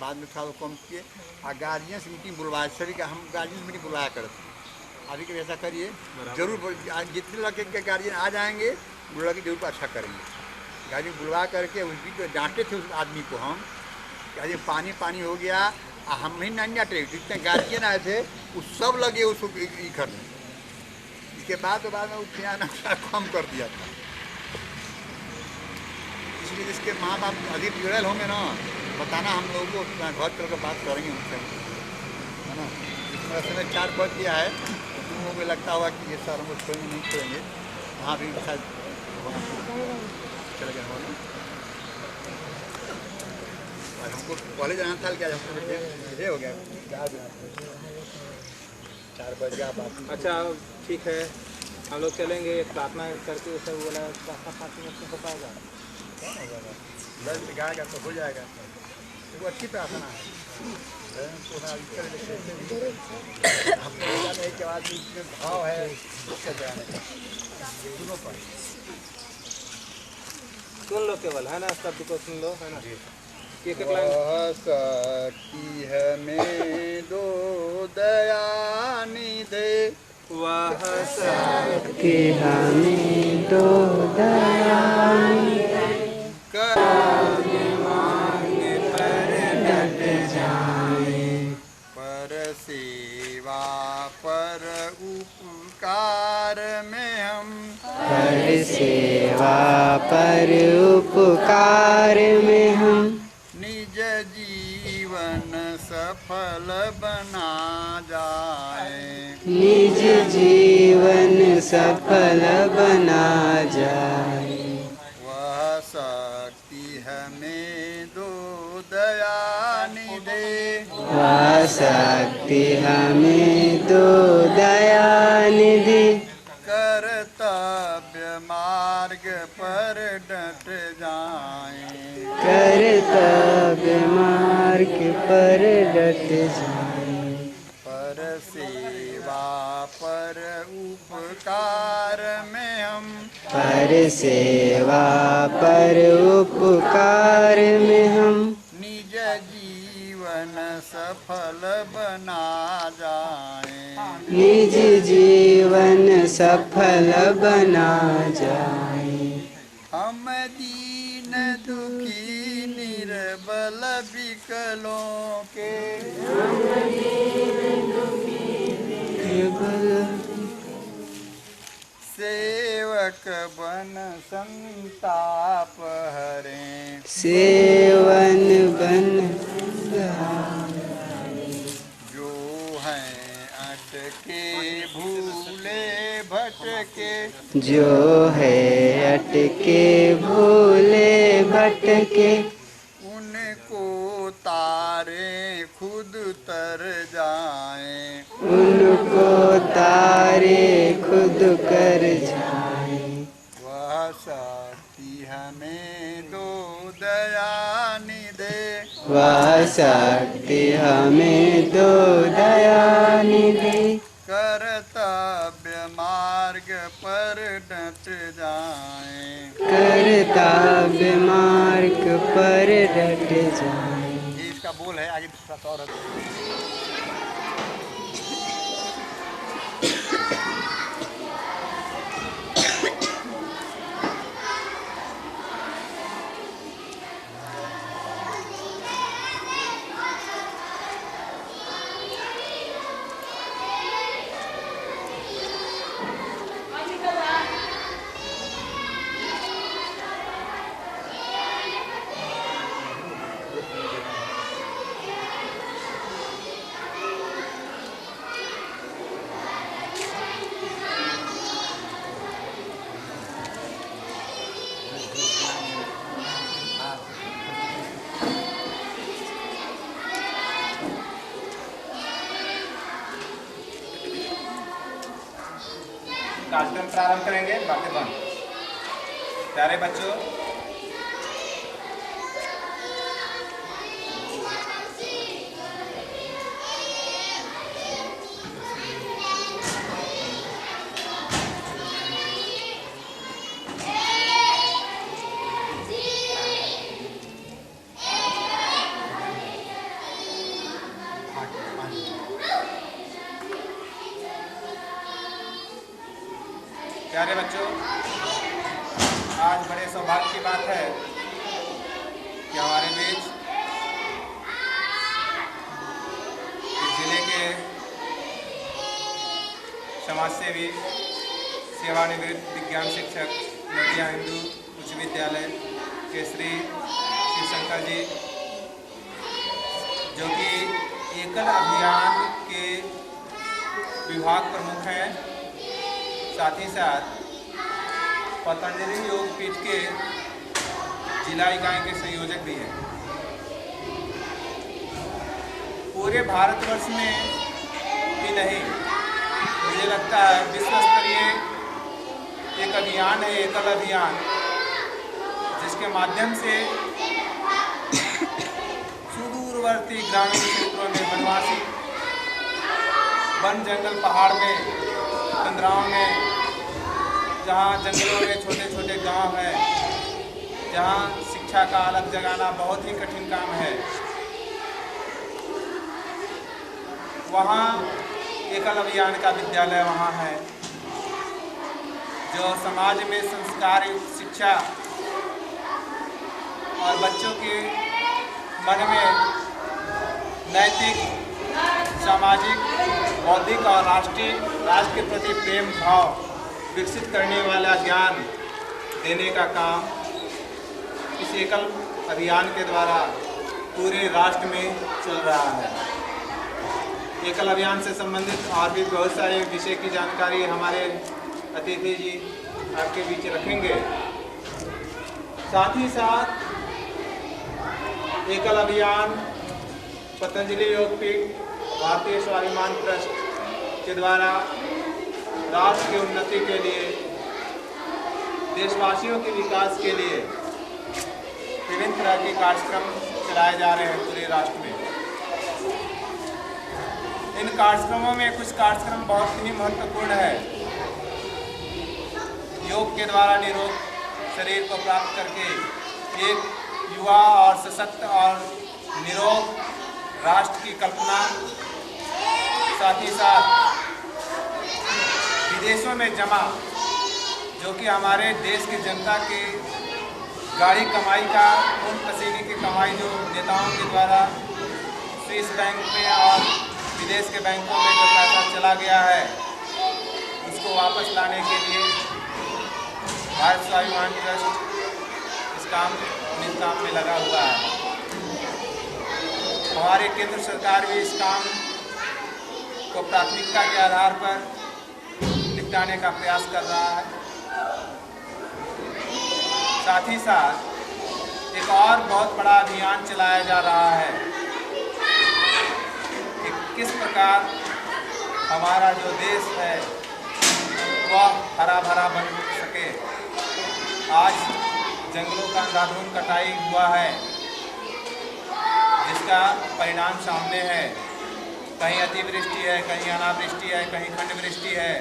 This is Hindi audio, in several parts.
बाद में थोड़ा कम किए। और गार्जियन से मीटिंग बुलवाए, सभी का हम गार्जियन मीटिंग बुलाया करते हैं। अभी कभी ऐसा करिए, जरूर जितने लड़के के गार्जियन आ जाएंगे वो लड़के जरूर अच्छा करेंगे। गार्जियन बुलवा करके उसकी तो डांटे थे उस आदमी को हम, कि पानी पानी हो गया, हम ही नहीं डांटे, जितने गार्जियन आए थे वो सब लगे उसको करने। इसके बाद में उसने आना कम कर दिया था। इसलिए जिसके माँ बाप अधिक जुड़ल होंगे ना, बताना हम लोगों को, घर चल कर बात करेंगे उनसे, है ना। इसमें समय 4 बज गया है, तो तुम लोगों को लगता होगा कि ये सर हमको छोड़ेंगे नहीं छोड़ेंगे, वहाँ भी शायद चले गए होगा। और हमको कॉलेज जाना था, क्या ये हो गया 4 बज गया बात। अच्छा ठीक है, हम लोग चलेंगे, प्रार्थना करके उसे बोला प्रार्थना 5 मिनट में हो पाएगा? 10 गाएगा तो हो जाएगा। वो अच्छी प्रार्थना है। हमको जाने के बाद इसमें भाव है उसका जाने दोनों पर सुन लो केवल, है ना, शब्द को सुन लो, है ना। शक्ति है में दो दया निधे, वह शक्ति हमें दो दया निधे, पर सेवा पर उपकार में हम, पर सेवा पर उपकार में हम निज जीवन सफल बना जाए, निज जीवन सफल बना जाए। वह शक्ति हमें दो दया निधे, वह शक्ति हमें दो दया निधि, कर्तव्य मार्ग पर डट जाए, कर्तव्य मार्ग पर डट जाए। पर सेवा पर उपकार में हम, पर सेवा पर उपकार में हम निज जीवन सफल बना जाए, निज जीवन सफल बना जाए। हम दीन दुखी निर्बल विकलों के, सेवक बन संताप हरें, सेवन बन जो हैं अटके भूले भटके, जो है अटके भूले भटके, उनको तारे खुद तर जाए, उनको तारे खुद कर जाए। वह शक्ति हमें दो दया निधे, वह शक्ति हमें दो दया निधि, कर्तव्य मार्ग पर डट जाए, कर्तव्य मार्ग पर डट जाए। ये इसका बोल है। आगे दूसरा और है। कार्यक्रम प्रारंभ करेंगे, बातें बंद। प्यारे बच्चों, प्यारे बच्चों, आज बड़े सौभाग्य की बात है कि हमारे बीच इस जिले के समाजसेवी, सेवानिवृत्त विज्ञान शिक्षक नदिया हिंदू उच्च विद्यालय के श्री शिवशंकर जी, जो कि एकल अभियान के विभाग प्रमुख हैं, साथ ही साथ पतंजलि योग पीठ के जिला इकाई के संयोजक भी हैं। पूरे भारतवर्ष में ही नहीं, मुझे लगता है विश्व स्तरीय एक अभियान है, एकल अभियान, जिसके माध्यम से सुदूरवर्ती ग्रामीण क्षेत्रों में वनवासी, वन जंगल पहाड़ में, तंद्राओं में, जहाँ जंगलों में छोटे छोटे गांव हैं, जहाँ शिक्षा का अलग जगाना बहुत ही कठिन काम है, वहाँ एकल अभियान का विद्यालय वहाँ है, जो समाज में संस्कार युक्त शिक्षा और बच्चों के मन में नैतिक, सामाजिक, बौद्धिक और राष्ट्र के प्रति प्रेम भाव विकसित करने वाला ज्ञान देने का काम इस एकल अभियान के द्वारा पूरे राष्ट्र में चल रहा है। एकल अभियान से संबंधित और भी बहुत सारे विषय की जानकारी हमारे अतिथि जी आपके बीच रखेंगे। साथ ही साथ एकल अभियान पतंजलि योगपीठ भारतीय स्वाभिमान ट्रस्ट के द्वारा राष्ट्र की उन्नति के लिए, देशवासियों के विकास के लिए विभिन्न तरह के कार्यक्रम चलाए जा रहे हैं पूरे राष्ट्र में। इन कार्यक्रमों में कुछ कार्यक्रम बहुत ही महत्वपूर्ण है। योग के द्वारा निरोग शरीर को प्राप्त करके एक युवा और सशक्त और निरोग राष्ट्र की कल्पना, साथ ही साथ विदेशों में जमा, जो कि हमारे देश की जनता के गाढ़ी कमाई का, खून पसीने की कमाई जो नेताओं के द्वारा स्विस बैंक में और विदेश के बैंकों में जो पैसा चला गया है, उसको वापस लाने के लिए भारत स्वाभिमान ट्रस्ट इस काम में लगा हुआ है। हमारे केंद्र सरकार भी इस काम को प्राथमिकता के आधार पर निपटाने का प्रयास कर रहा है। साथ ही साथ एक और बहुत बड़ा अभियान चलाया जा रहा है कि किस प्रकार हमारा जो देश है वह हरा भरा बन सके। आज जंगलों का अंधाधुंध कटाई हुआ है, जिसका परिणाम सामने है। कहीं अतिवृष्टि है, कहीं अनावृष्टि है, कहीं खंड वृष्टि है,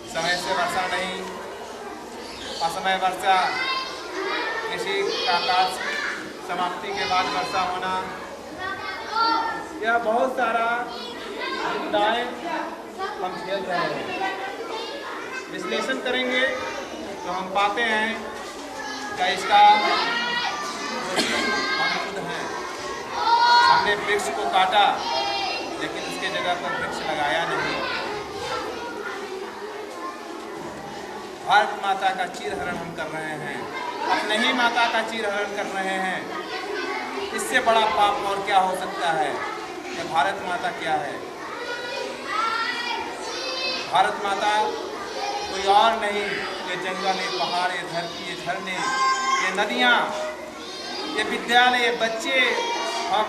समय से वर्षा नहीं, असमय वर्षा, कृषि का कार्य समाप्ति के बाद वर्षा होना, यह बहुत सारा विपदाएं हम झेल रहे हैं। विश्लेषण करेंगे तो हम पाते हैं कि इसका हम खुद हैं। हमने वृक्ष को काटा, लेकिन उसके जगह पर वृक्ष लगाया नहीं। भारत माता का चीरहरण हम कर रहे हैं, अपने ही माता का चीरहरण कर रहे हैं। इससे बड़ा पाप और क्या हो सकता है? कि भारत माता क्या है? भारत माता कोई और नहीं, ये जंगल, ये पहाड़, ये धरती, ये झरने, ये नदियाँ, ये विद्यालय, ये बच्चे, हम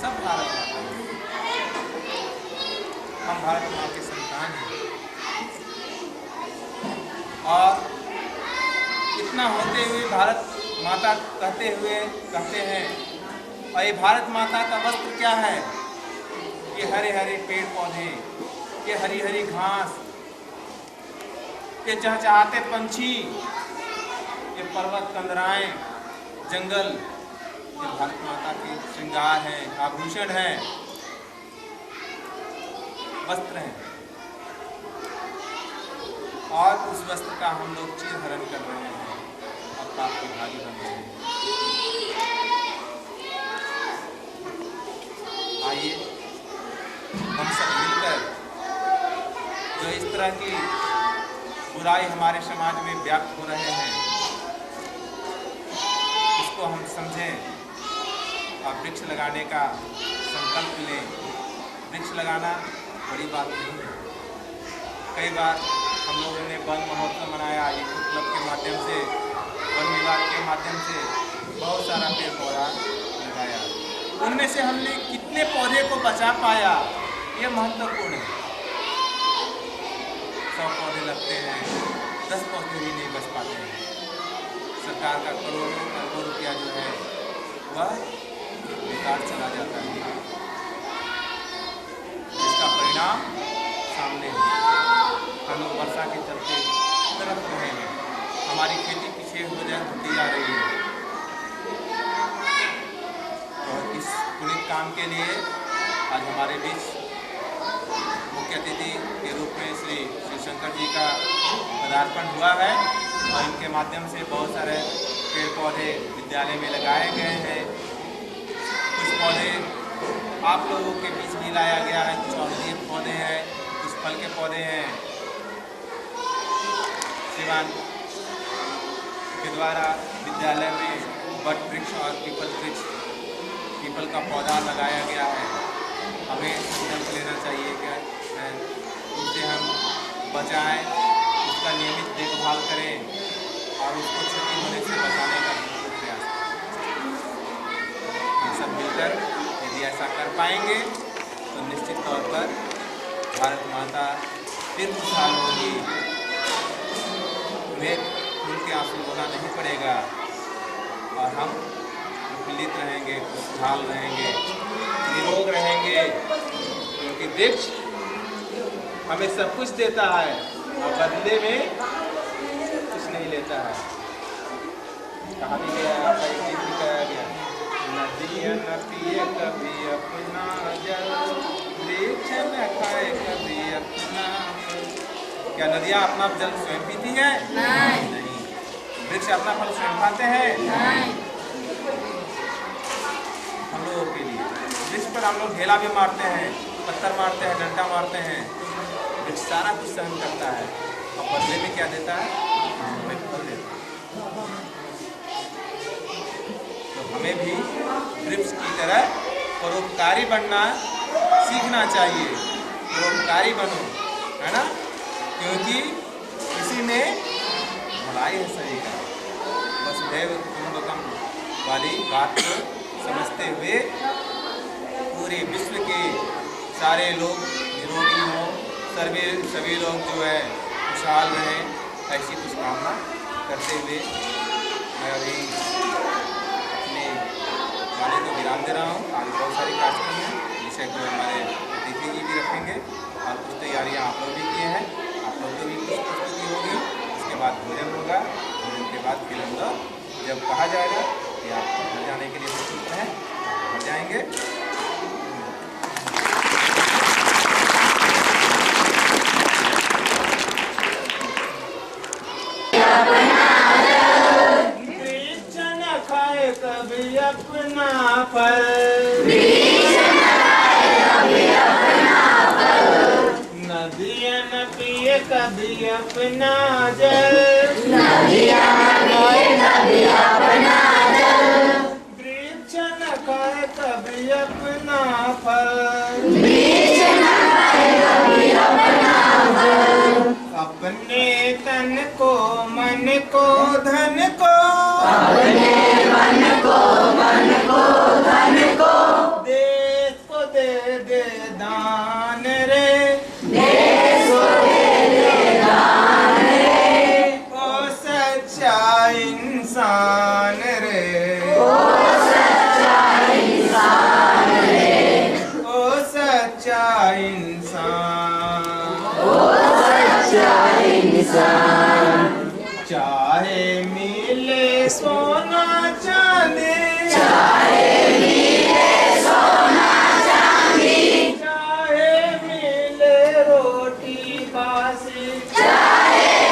सब भारत माता हैं। हम भारत माँ के संतान हैं। और इतना होते हुए भारत माता कहते हैं, और ये भारत माता का वस्त्र क्या है? ये हरे हरे पेड़ पौधे, ये हरी हरी घास, ये चहचहाते पंछी, ये पर्वत कंदराएं, जंगल, ये भारत माता के श्रृंगार हैं, आभूषण हैं, वस्त्र हैं। और उस वस्त्र का हम लोग चीरहरण कर रहे हैं और पाप के भागी बन रहे हैं। आइए हम सब मिलकर जो इस तरह की बुराई हमारे समाज में व्याप्त हो रहे हैं इसको हम समझें और वृक्ष लगाने का संकल्प लें। वृक्ष लगाना बड़ी बात नहीं है। कई बार हम लोगों ने वन महोत्सव मनाया, इको क्लब के माध्यम से, वन विभाग के माध्यम से बहुत सारा पेड़ पौधा लगाया। उनमें से हमने कितने पौधे को बचा पाया ये महत्वपूर्ण है। 100 पौधे लगते हैं, 10 पौधे भी नहीं बच पाते हैं। सरकार का करोड़ों अरबों रुपया जो है वह बेकार चला जाता है, जिसका परिणाम सामने है। हम लोग वर्षा के चलते तरफ रहे हैं, हमारी खेती पीछे होती जा रही है। और इस पुनीत काम के लिए आज हमारे बीच मुख्य अतिथि के रूप में श्री शिवशंकर जी का पदार्पण हुआ है और इनके माध्यम से बहुत सारे पेड़ पौधे विद्यालय में लगाए गए हैं। कुछ पौधे आप लोगों के बीच भी लाया गया है, कुछ औषधीय पौधे हैं, कुछ फल के पौधे हैं। सिवान के द्वारा विद्यालय में वट वृक्ष और पीपल का पौधा लगाया गया है। हमें संकल्प लेना चाहिए कि उससे हम बचाएं, उसका नियमित देखभाल करें और उसको क्षति होने से बचाने का प्रयास करें। हम सब मिलकर यदि ऐसा कर पाएंगे तो निश्चित तौर पर भारत माता फिर खुशहाल होगी। उन्हें खून के आंसू रोना नहीं पड़ेगा और हम प्रफुल्लित रहेंगे, खुशहाल रहेंगे, निरोग रहेंगे, क्योंकि वृक्ष हमें सब कुछ देता है और बदले में कुछ नहीं लेता है। कहा भी गया, आपका एक गीत भी गाया गया, नदियाँ न पिए कभी अपना जल, वृक्ष न खाए कभी अपना। क्या नदियाँ अपना जल स्वयं पीती है? नहीं। वृक्ष अपना फल स्वयं खाते हैं? नहीं। हम लोगों के लिए वृक्ष पर हम लोग ढेला भी मारते हैं, पत्थर मारते हैं, डंडा मारते हैं, वृक्ष सारा कुछ सहन करता है और बदले में क्या देता है? हमें फल देता है। तो हमें भी वृक्ष की तरह परोपकारी बनना सीखना चाहिए। परोपकारी बनो, है ना? क्योंकि इसी में भलाई है सभी का। वसुधैव कुटुंबकम वाली बात को समझते हुए पूरे विश्व के सारे लोग निरोगी हों, सभी लोग जो है खुशहाल रहें, ऐसी कुछ कामना करते हुए मैं अभी अपने गाने को विराम दे रहा हूँ। आगे बहुत सारे कार्यक्रम हैं, विषय को हमारे अतिथि जी भी रखेंगे और कुछ तैयारियाँ आप लोग भी किए हैं। आप लोग को भी कुछ प्रस्तुति होगी, उसके बाद भोजन होगा, भोजन के बाद फिर हम लोग जब कहा जाएगा कि आप घर जाने के लिए प्रस्तुत हैं, घर जाएंगे। कभी अपना फल, नदियाँ न पिए कभी अपना जल, वृक्ष न खाए कभी अपना फल, अपने तन को, मन को, धन को, देश को दे दे दान रे, ओ सच्चा इंसान रे, ओ सच्चा इंसान, चाहे मिले सोना चांदी, चाहे मिले रोटी बासी, चाहे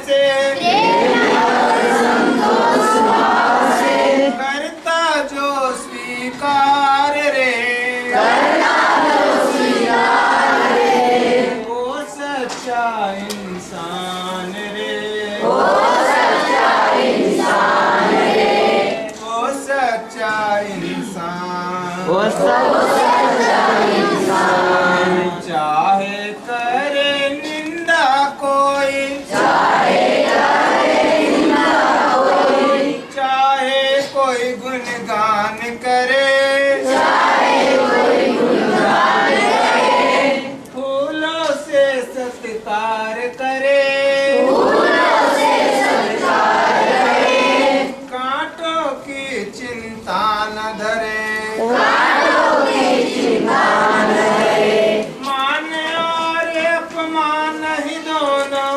से करता जो स्वीकार रे वो सच्चा इंसान रे वो सच्चा इंसान चाहे करे निंदा कोई चाहे कोई गुणगान करे फूलों से सत्कार करे कांटों की चिंता न धरे मान और अपमान ही दोनों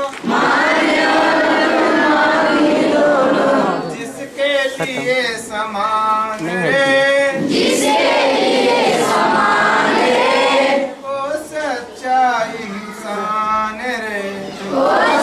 जिसके लिए समान रे वो सच्चा इंसान रे